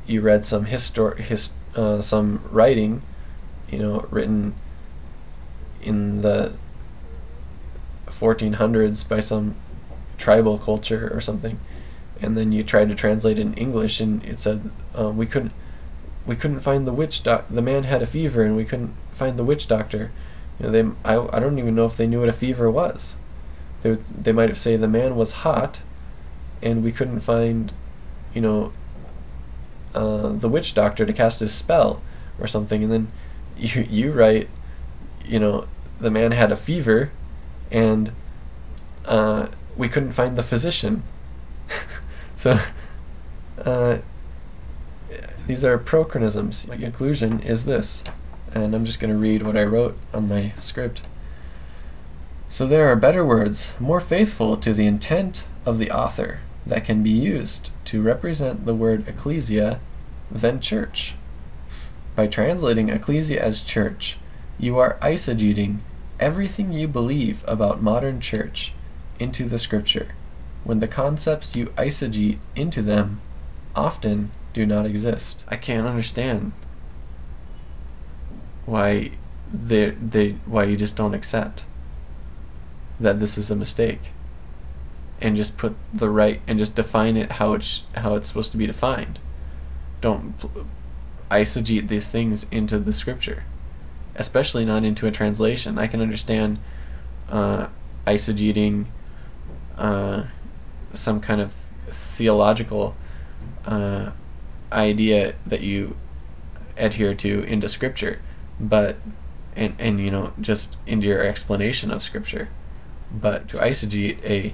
you read some some writing, written in the 1400s by some tribal culture or something, and then you tried to translate it in English, and it said we couldn't find the man had a fever, and we couldn't find the witch doctor. I don't even know if they knew what a fever was. They might have said the man was hot, and we couldn't find the witch doctor to cast his spell or something, and then you write the man had a fever, and we couldn't find the physician. So these are prochronisms. My conclusion is this, and I'm just going to read what I wrote on my script. So there are better words, more faithful to the intent of the author, that can be used to represent the word ecclesia than church. By translating ecclesia as church, you are eisegeting everything you believe about modern church into the scripture, when the concepts you eisegete into them often do not exist. I can't understand why why you just don't accept that this is a mistake, and just put the right, and just define it how it's supposed to be defined. Don't eisegete these things into the scripture, especially not into a translation. I can understand eisegeting some kind of theological idea that you adhere to into scripture, but and just into your explanation of scripture. But to eisegete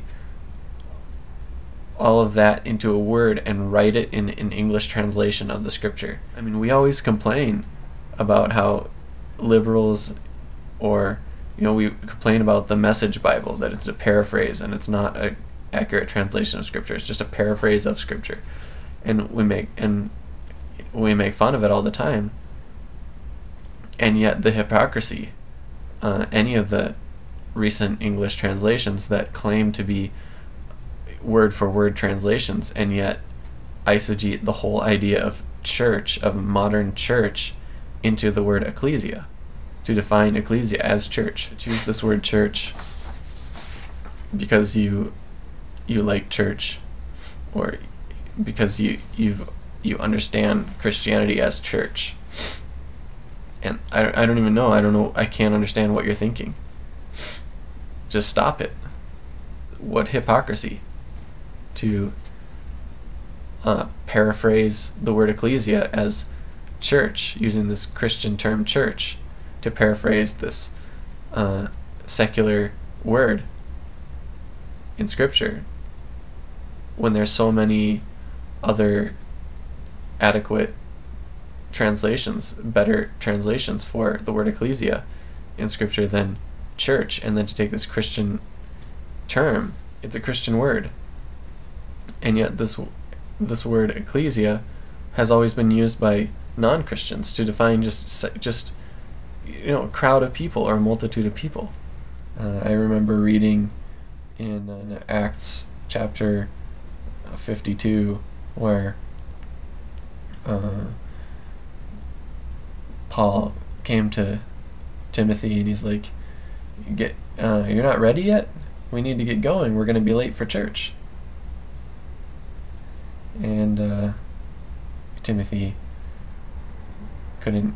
all of that into a word and write it in an English translation of the scripture. I mean, we always complain about how liberals, or we complain about the Message Bible, that it's a paraphrase and it's not an accurate translation of scripture. It's just a paraphrase of scripture, and we make fun of it all the time. And yet the hypocrisy, any of the recent English translations that claim to be word for word translations, and yet eisegete the whole idea of church, of modern church, into the word ecclesia, to define ecclesia as church. Choose this word church because you like church, or because you understand Christianity as church. And I don't even know. I can't understand what you're thinking. Just stop it. What hypocrisy to paraphrase the word ecclesia as church, using this Christian term church to paraphrase this secular word in scripture, when there's so many other adequate translations, better translations for the word ecclesia in scripture than church. And then to take this Christian term, it's a Christian word, and yet this word ecclesia has always been used by non-Christians to define just a crowd of people or a multitude of people. I remember reading in Acts chapter 52 where Paul came to Timothy and he's like, you're not ready yet? We need to get going. We're going to be late for church. And Timothy couldn't,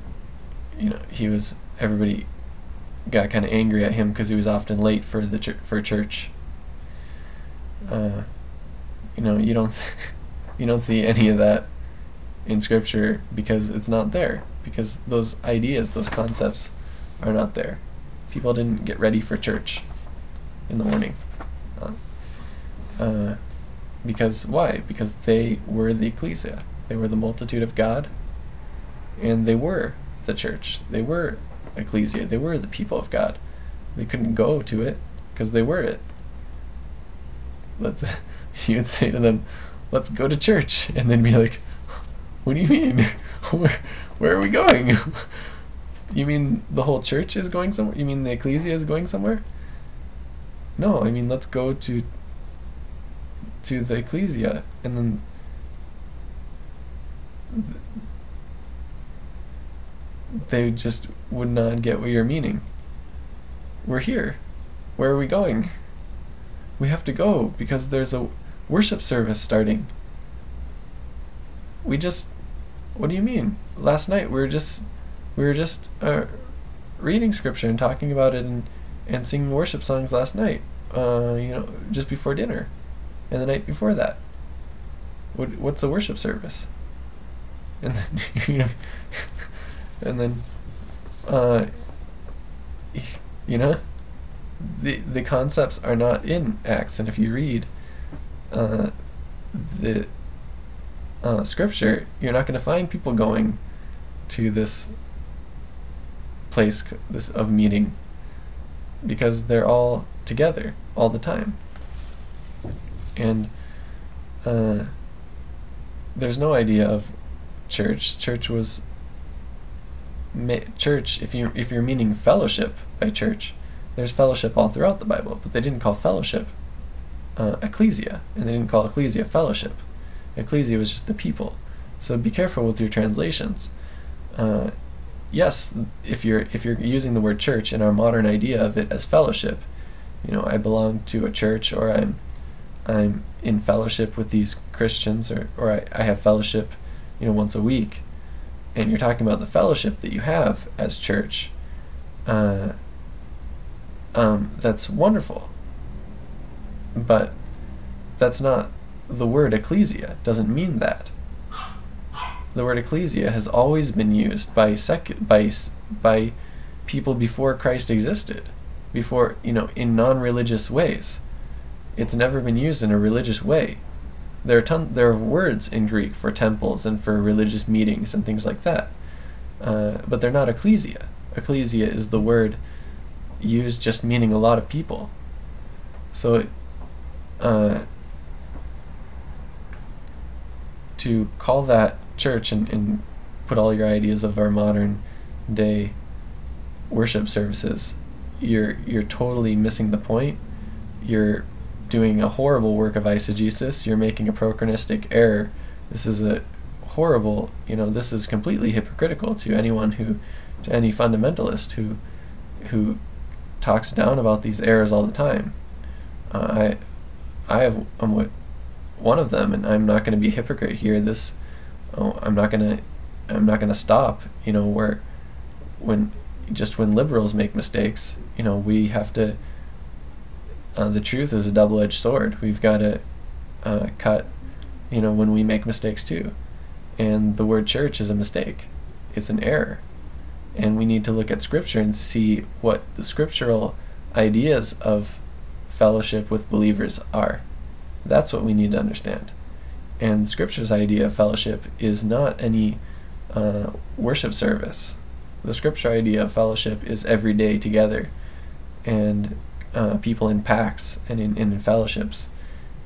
everybody got kind of angry at him because he was often late for church. You don't see any of that in scripture because it's not there, because those ideas, those concepts are not there. People didn't get ready for church in the morning. Because why? Because they were the ecclesia. They were the multitude of God, and they were the church. They were ecclesia. They were the people of God. They couldn't go to it because they were it. You would say to them, let's go to church, and they'd be like, what do you mean? Where are we going? You mean the whole church is going somewhere? You mean the ecclesia is going somewhere? No, I mean, let's go to the ecclesia. And then they just would not get what you're meaning. We're here. Where are we going? We have to go because there's a worship service starting. What do you mean? Last night we were just reading scripture and talking about it and singing worship songs last night. Just before dinner, and the night before that. What's a worship service? And then and then the concepts are not in Acts, and if you read the scripture, you're not going to find people going to this place of meeting, because they're all together all the time. And there's no idea of church. Church, if you're meaning fellowship by church, there's fellowship all throughout the Bible, but they didn't call fellowship ecclesia, and they didn't call ecclesia fellowship. Ecclesia was just the people. So be careful with your translations. Yes, if you're using the word church in our modern idea of it as fellowship, I belong to a church, or I'm in fellowship with these Christians, or I have fellowship, once a week, and you're talking about the fellowship that you have as church. That's wonderful, but that's not the word ecclesia. It doesn't mean that. The word ecclesia has always been used by people before Christ existed, before, in non-religious ways. It's never been used in a religious way. There are words in Greek for temples and for religious meetings and things like that, but they're not ecclesia. Ecclesia is the word used just meaning a lot of people. So to call that church and put all your ideas of our modern day worship services, you're totally missing the point. You're doing a horrible work of eisegesis. You're making a prochronistic error. This is a horrible, this is completely hypocritical to any fundamentalist who talks down about these errors all the time. I'm one of them, and I'm not going to be a hypocrite here. I'm not going to stop. When liberals make mistakes, we have to. The truth is a double-edged sword. We've got to cut, when we make mistakes too. And the word church is a mistake. It's an error. And we need to look at Scripture and see what the scriptural ideas of fellowship with believers are. That's what we need to understand. And Scripture's idea of fellowship is not any worship service. The Scripture idea of fellowship is every day together, and people in pacts and in fellowships.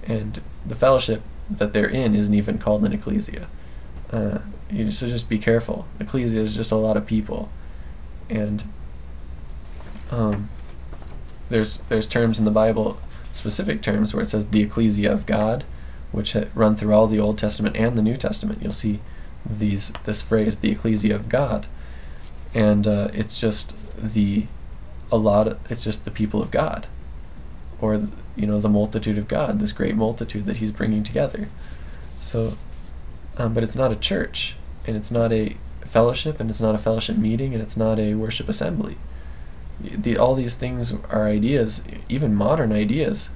And the fellowship that they're in isn't even called an ecclesia. So just be careful. Ecclesia is just a lot of people. And there's terms in the Bible, specific terms, where it says the ecclesia of God, which run through all the Old Testament and the New Testament. You'll see this phrase, the ecclesia of God, and it's just the people of God, or the multitude of God, this great multitude that He's bringing together. So, but it's not a church, and it's not a fellowship, and it's not a fellowship meeting, and it's not a worship assembly. All these things are ideas, even modern ideas.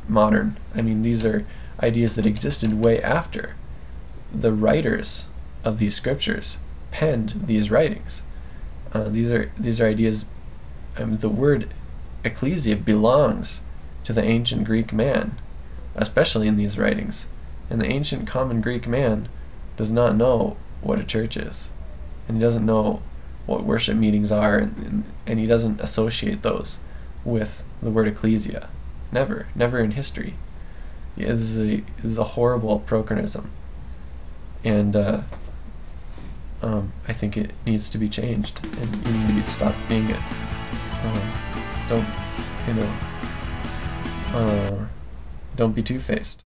These are ideas that existed way after the writers of these scriptures penned these writings. These are ideas. The word ecclesia belongs to the ancient Greek man, especially in these writings. And the ancient common Greek man does not know what a church is, and he doesn't know what worship meetings are, and he doesn't associate those with the word ecclesia. Never in history. This is a horrible prochronism, and I think it needs to be changed, and you need to stop being it. Don't be two-faced.